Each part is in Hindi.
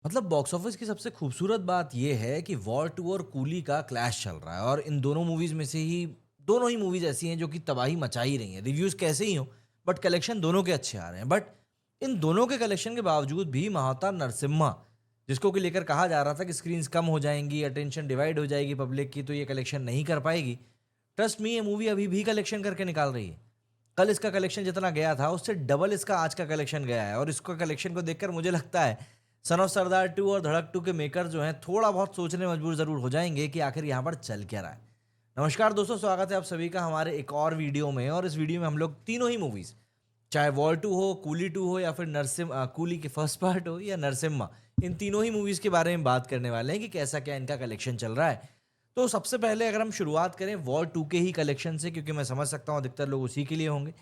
मतलब बॉक्स ऑफिस की सबसे खूबसूरत बात ये है कि वॉर 2 और कूली का क्लैश चल रहा है और इन दोनों मूवीज में से ही दोनों ही मूवीज ऐसी हैं जो कि तबाही मचा ही रही हैं। रिव्यूज कैसे ही हो बट कलेक्शन दोनों के अच्छे आ रहे हैं। बट इन दोनों के कलेक्शन के बावजूद भी महावतार नरसिम्हा, जिसको कि लेकर कहा जा रहा था कि स्क्रीन्स कम हो जाएंगी, अटेंशन डिवाइड हो जाएगी पब्लिक की, तो ये कलेक्शन नहीं कर पाएगी। ट्रस्ट मी, ये मूवी अभी भी कलेक्शन करके निकाल रही है। कल इसका कलेक्शन जितना गया था उससे डबल इसका आज का कलेक्शन गया है और इसका कलेक्शन को देखकर मुझे लगता है सन ऑफ सरदार 2 और धड़क 2 के मेकर जो हैं थोड़ा बहुत सोचने मजबूर जरूर हो जाएंगे कि आखिर यहाँ पर चल क्या रहा है। नमस्कार दोस्तों, स्वागत है आप सभी का हमारे एक और वीडियो में। और इस वीडियो में हम लोग तीनों ही मूवीज, चाहे वॉर 2 हो, कूली 2 हो या फिर कूली के फर्स्ट पार्ट हो या नरसिम्हा, इन तीनों ही मूवीज के बारे में बात करने वाले हैं कि कैसा क्या इनका कलेक्शन चल रहा है। तो सबसे पहले अगर हम शुरुआत करें वॉर 2 के ही कलेक्शन से, क्योंकि मैं समझ सकता हूँ अधिकतर लोग उसी के लिए होंगे।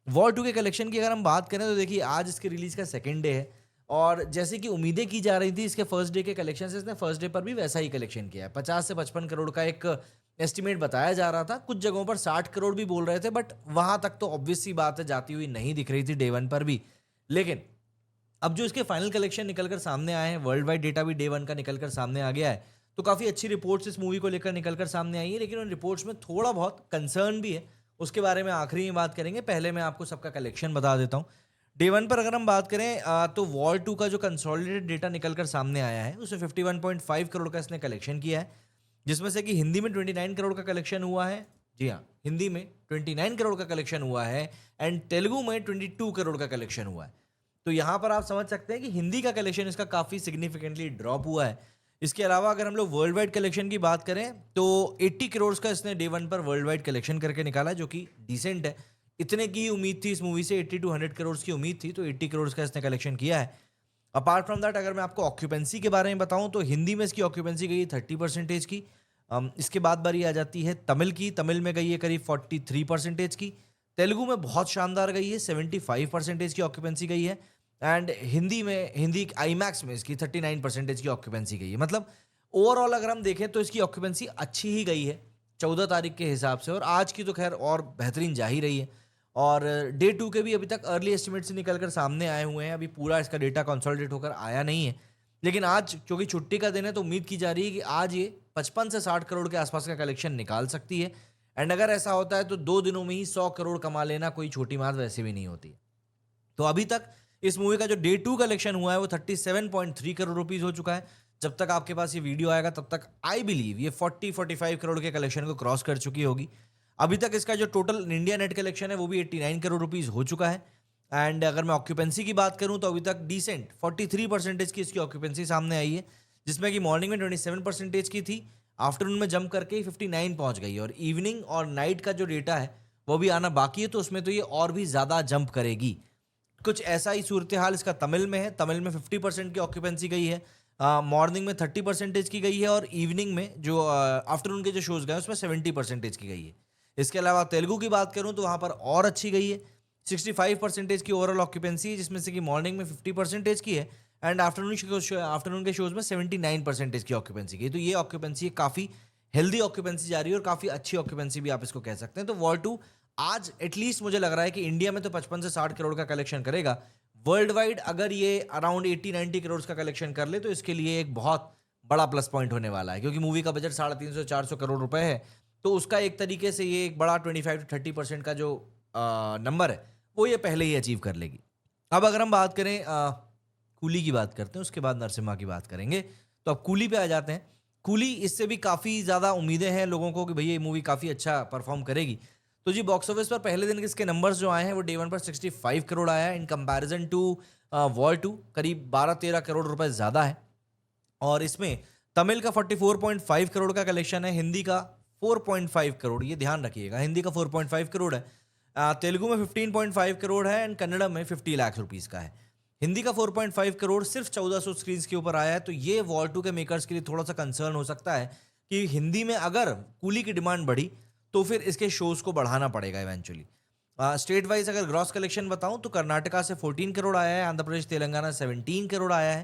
वॉर 2 के कलेक्शन की अगर हम बात करें तो देखिए, आज इसके रिलीज का सेकेंड डे है और जैसे कि उम्मीदें की जा रही थी इसके फर्स्ट डे के कलेक्शन से, इसने फर्स्ट डे पर भी वैसा ही कलेक्शन किया है। 50 से 55 करोड़ का एक एस्टिमेट बताया जा रहा था, कुछ जगहों पर 60 करोड़ भी बोल रहे थे, बट वहां तक तो ऑब्वियस सी बात है जाती हुई नहीं दिख रही थी डे वन पर भी। लेकिन अब जो इसके फाइनल कलेक्शन निकलकर सामने आए हैं, वर्ल्ड वाइड डेटा भी डे वन का निकलकर सामने आ गया है, तो काफ़ी अच्छी रिपोर्ट्स इस मूवी को लेकर निकलकर सामने आई है। लेकिन उन रिपोर्ट्स में थोड़ा बहुत कंसर्न भी है, उसके बारे में आखिरी में बात करेंगे। पहले मैं आपको सबका कलेक्शन बता देता हूँ। डे वन पर अगर हम बात करें तो वॉर 2 का जो कंसोलिडेटेड डेटा निकलकर सामने आया है उसमें 51.5 करोड़ का इसने कलेक्शन किया है, जिसमें से कि हिंदी में 29 करोड़ का कलेक्शन हुआ है। जी हाँ, हिंदी में 29 करोड़ का कलेक्शन हुआ है एंड तेलुगु में 22 करोड़ का कलेक्शन हुआ है। तो यहाँ पर आप समझ सकते हैं कि हिंदी का कलेक्शन इसका काफ़ी सिग्निफिकेंटली ड्रॉप हुआ है। इसके अलावा अगर हम लोग वर्ल्ड वाइड कलेक्शन की बात करें तो 80 करोड़ का इसने डे वन पर वर्ल्ड वाइड कलेक्शन करके निकाला है, जो कि डिसेंट है। इतने की ही उम्मीद थी इस मूवी से, 80 टू 100 करोड़ की उम्मीद थी, तो 80 करोड़ का इसने कलेक्शन किया है। अपार्ट फ्रॉम दैट अगर मैं आपको ऑक्यूपेंसी के बारे में बताऊं तो हिंदी में इसकी ऑक्यूपेंसी गई है 30% की। इसके बाद बारी आ जाती है तमिल की। तमिल में गई है करीब 43% की। तेलुगु में बहुत शानदार गई है, 75% की ऑक्यूपेंसी गई है। एंड हिंदी आईमैक्स में इसकी 39% की ऑक्यूपेंसी गई है। मतलब ओवरऑल अगर हम देखें तो इसकी ऑक्यूपेंसी अच्छी ही गई है 14 तारीख के हिसाब से, और आज की तो खैर और बेहतरीन जा ही रही है। और डे टू के भी अभी तक अर्ली एस्टिमेट से निकलकर सामने आए हुए हैं, अभी पूरा इसका डेटा कंसोलिडेट होकर आया नहीं है। लेकिन आज क्योंकि छुट्टी का दिन है तो उम्मीद की जा रही है कि आज ये 55 से 60 करोड़ के आसपास का कलेक्शन निकाल सकती है। एंड अगर ऐसा होता है तो 2 दिनों में ही 100 करोड़ कमा लेना कोई छोटी बात वैसे भी नहीं होती है। तो अभी तक इस मूवी का जो डे टू कलेक्शन हुआ है वो 37.3 करोड़ रुपीज हो चुका है। जब तक आपके पास ये वीडियो आएगा तब तक आई बिलीव ये 40-45 करोड़ के कलेक्शन को क्रॉस कर चुकी होगी। अभी तक इसका जो टोटल इंडिया नेट कलेक्शन है वो भी 89 करोड़ रुपीज हो चुका है। एंड अगर मैं ऑक्यूपेंसी की बात करूं तो अभी तक डिसेंट 43% की इसकी ऑक्यूपेंसी सामने आई है, जिसमें कि मॉर्निंग में 27% की थी, आफ्टरनून में जंप करके 59 पहुंच गई है, और इवनिंग और नाइट का जो डेटा है वो भी आना बाकी है, तो उसमें तो ये और भी ज़्यादा जंप करेगी। कुछ ऐसा ही सूरत हाल इसका तमिल में है। तमिल में 50% की ऑक्यूपेंसी गई है, मॉर्निंग में 30% की गई है, और इवनिंग में जो आफ्टरनून के जो शोज गए उसमें 70% की गई है। इसके अलावा तेलुगु की बात करूं तो वहां पर और अच्छी गई है, 65% की ओवरऑल ऑक्यूपेंसी, जिसमें से कि मॉर्निंग में 50% की है एंड आफ्टरनून के शोज में 79% की ऑक्यूपेंसी गई। तो ये ऑक्यूपेंसी काफ़ी हेल्दी ऑक्यूपेंसी जा रही है और काफ़ी अच्छी ऑक्यूपेंसी भी आप इसको कह सकते हैं। तो वॉर 2 आज एटलीस्ट मुझे लग रहा है कि इंडिया में तो 55 से 60 करोड़ का कलेक्शन करेगा। वर्ल्ड वाइड अगर ये अराउंड 80-90 करोड़ का कलेक्शन कर ले तो इसके लिए एक बहुत बड़ा प्लस पॉइंट होने वाला है, क्योंकि मूवी का बजट 350-400 करोड़ रुपए है। तो उसका एक तरीके से ये एक बड़ा 25-30% का जो नंबर है वो ये पहले ही अचीव कर लेगी। अब अगर हम बात करें कूली की बात करते हैं, उसके बाद नरसिम्हा की बात करेंगे। तो अब कूली पे आ जाते हैं। कूली, इससे भी काफ़ी ज़्यादा उम्मीदें हैं लोगों को कि भैया ये मूवी काफ़ी अच्छा परफॉर्म करेगी। तो जी बॉक्स ऑफिस पर पहले दिन के इसके नंबर्स जो आए हैं वो डे वन पर 65 करोड़ आया है, इन कंपैरिजन टू वॉर 2 करीब 12-13 करोड़ रुपए ज़्यादा है। और इसमें तमिल का 44.5 करोड़ का कलेक्शन है, हिंदी का 4.5 करोड़, ये ध्यान रखिएगा, हिंदी का 4.5 करोड़ है। तेलुगु में 15.5 करोड़ है एंड कन्नड़ा में 50 लाख रुपीस का है। हिंदी का 4.5 करोड़ सिर्फ 1400 स्क्रीन के ऊपर आया है। तो ये वॉर 2 के मेकर्स के लिए थोड़ा सा कंसर्न हो सकता है कि हिंदी में अगर कूली की डिमांड बढ़ी तो फिर इसके शोज को बढ़ाना पड़ेगा इवेंचुअली। स्टेट वाइज अगर ग्रॉस कलेक्शन बताऊं तो कर्नाटका से 14 करोड़ आया है, आंध्र प्रदेश तेलंगाना 17 करोड़ आया है,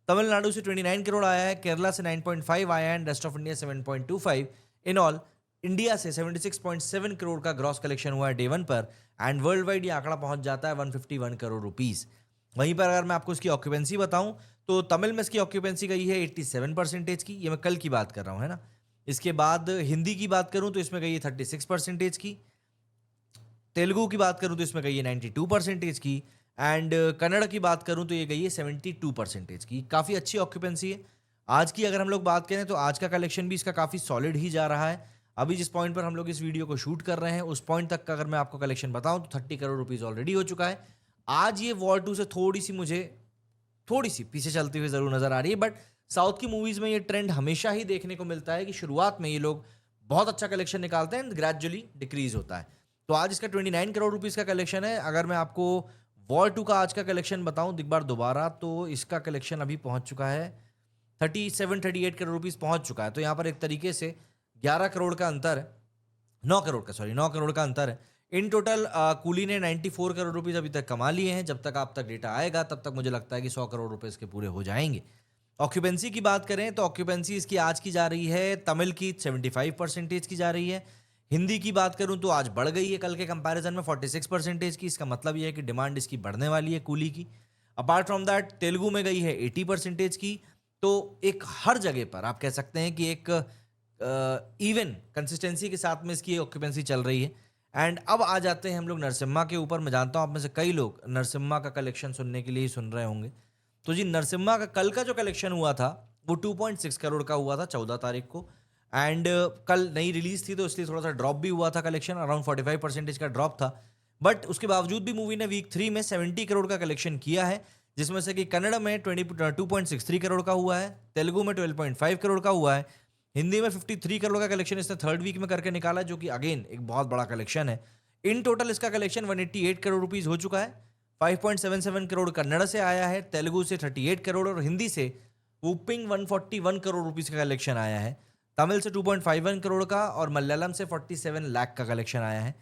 तमिलनाडु से 29 करोड़ आया है, केरला से 9.5 आया है and rest of India 7.25। In all India से 76.7 करोड़ का ग्रॉस कलेक्शन हुआ है डे वन पर एंड वर्ल्ड वाइड ये आंकड़ा पहुंच जाता है 151 करोड़ रुपीस। वहीं पर अगर मैं आपको इसकी ऑक्यूपेंसी बताऊं तो तमिल में इसकी ऑक्यूपेंसी गई है 87% की, ये मैं कल की बात कर रहा हूँ, है ना। इसके बाद हिंदी की बात करूँ तो इसमें गई है 36% की, तेलुगु की बात करूँ तो इसमें गई है 92% की, एंड कन्नड़ की बात करूँ तो ये गई है 72% की। काफ़ी अच्छी ऑक्यूपेंसी है। आज की अगर हम लोग बात करें तो आज का कलेक्शन भी इसका काफ़ी सॉलिड ही जा रहा है। अभी जिस पॉइंट पर हम लोग इस वीडियो को शूट कर रहे हैं उस पॉइंट तक का अगर मैं आपको कलेक्शन बताऊं तो 30 करोड़ रुपीज़ ऑलरेडी हो चुका है। आज ये वॉर 2 से थोड़ी सी पीछे चलती हुई ज़रूर नज़र आ रही है, बट साउथ की मूवीज़ में ये ट्रेंड हमेशा ही देखने को मिलता है कि शुरुआत में ये लोग बहुत अच्छा कलेक्शन निकालते हैं एंड ग्रेजुअली डिक्रीज होता है। तो आज इसका 29 करोड़ रुपीज़ का कलेक्शन है। अगर मैं आपको वॉर 2 का आज का कलेक्शन बताऊं एक बार दोबारा, तो इसका कलेक्शन अभी पहुंच चुका है 38 करोड़ रुपीज़ पहुंच चुका है। तो यहाँ पर एक तरीके से 11 करोड़ का अंतर है, 9 करोड़ का अंतर है। इन टोटल कूली ने 94 करोड़ रुपीज़ अभी तक कमा लिए हैं। जब तक आप तक डेटा आएगा तब तक मुझे लगता है कि 100 करोड़ रुपए इसके पूरे हो जाएंगे। ऑक्यूपेंसी की बात करें तो ऑक्यूपेंसी इसकी आज की जा रही है, तमिल की 75% की जा रही है। हिंदी की बात करूं तो आज बढ़ गई है कल के कंपैरिजन में 46% की। इसका मतलब यह है कि डिमांड इसकी बढ़ने वाली है कूली की। अपार्ट फ्रॉम दैट तेलुगु में गई है 80% की। तो एक हर जगह पर आप कह सकते हैं कि एक इवन कंसिस्टेंसी के साथ में इसकी ऑक्यूपेंसी चल रही है। एंड अब आ जाते हैं हम लोग नरसिम्हा के ऊपर। मैं जानता हूं आप में से कई लोग नरसिम्हा का कलेक्शन सुनने के लिए ही सुन रहे होंगे। तो जी नरसिम्हा का कल का जो कलेक्शन हुआ था वो 2.6 करोड़ का हुआ था 14 तारीख को। एंड कल नई रिलीज थी तो इसलिए थोड़ा सा ड्रॉप भी हुआ था कलेक्शन, अराउंड 45% का ड्रॉप था। बट उसके बावजूद भी मूवी ने वीक 3 में 70 करोड़ का कलेक्शन किया है, जिसमें से कि कन्नड़ में 2.63 करोड़ का हुआ है, तेलुगु में 12.5 करोड़ का हुआ है, हिंदी में 53 करोड़ का कलेक्शन इसने थर्ड वीक में करके निकाला, जो कि अगेन एक बहुत बड़ा कलेक्शन है। इन टोटल इसका कलेक्शन 188 करोड़ रुपीज हो चुका है। 5.77 करोड़ कन्नड़ से आया है, तेलुगु से 38 करोड़ और हिंदी से वूपिंग 141 करोड़ रुपीज का कलेक्शन आया है। तमिल से 2.51 करोड़ का और मलयालम से 47 लाख का कलेक्शन आया है।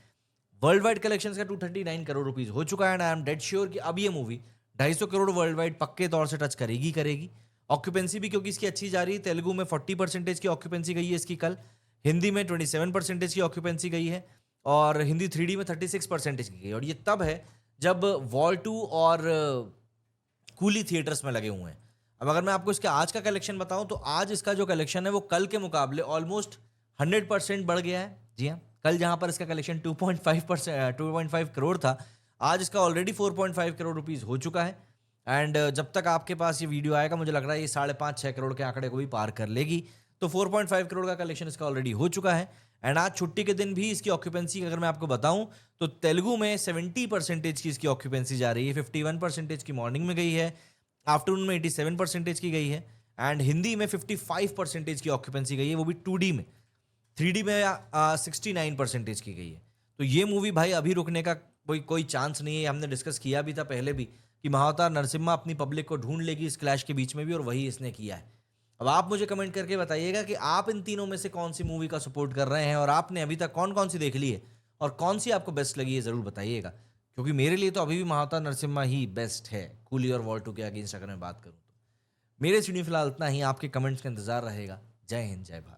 वर्ल्ड वाइड कलेक्शन का 239 करोड़ रुपीज हो चुका है and I am dead sure कि अब ये मूवी 250 करोड़ वर्ल्ड वाइड पक्के तौर से टच करेगी। ऑक्यूपेंसी भी क्योंकि इसकी अच्छी जा रही है, तेलुगु में 40% की ऑक्यूपेंसी गई है इसकी कल, हिंदी में 27% की ऑक्यूपेंसी गई है और हिंदी 3D में 36% की गई। और ये तब है जब वॉर 2 और कूली थिएटर्स में लगे हुए हैं। अब अगर मैं आपको इसके आज का कलेक्शन बताऊं तो आज इसका जो कलेक्शन है वो कल के मुकाबले ऑलमोस्ट 100% बढ़ गया है। जी हाँ, कल जहां पर इसका कलेक्शन 2.5 करोड़ था, आज इसका ऑलरेडी 4.5 करोड़ रुपीज हो चुका है। एंड जब तक आपके पास ये वीडियो आएगा मुझे लग रहा है ये 5.5-6 करोड़ के आंकड़े को भी पार कर लेगी। तो 4.5 करोड़ का कलेक्शन इसका ऑलरेडी हो चुका है। एंड आज छुट्टी के दिन भी इसकी ऑक्यूपेंसी अगर मैं आपको बताऊं तो तेलुगु में 70% की इसकी ऑक्यूपेंसी जा रही है, 51% की मॉर्निंग में गई है, आफ्टरनून में 87% की गई है एंड हिंदी में 55% की ऑक्यूपेंसी गई है, वो भी 2D में। 3D में 69% की गई है। तो ये मूवी भाई अभी रुकने का कोई चांस नहीं है। हमने डिस्कस किया भी था पहले भी कि महाअवतार नरसिम्हा अपनी पब्लिक को ढूंढ लेगी इस क्लैश के बीच में भी, और वही इसने किया है। अब आप मुझे कमेंट करके बताइएगा कि आप इन तीनों में से कौन सी मूवी का सपोर्ट कर रहे हैं और आपने अभी तक कौन कौन सी देख ली है और कौन सी आपको बेस्ट लगी है, ज़रूर बताइएगा। क्योंकि मेरे लिए तो अभी भी महाअवतार नरसिम्हा ही बेस्ट है कूली और वॉर 2 के अगेंस्ट अगर मैं बात करूँ तो। मेरे सीढ़ी फिलहाल इतना ही, आपके कमेंट्स का इंतजार रहेगा। जय हिंद, जय भारत।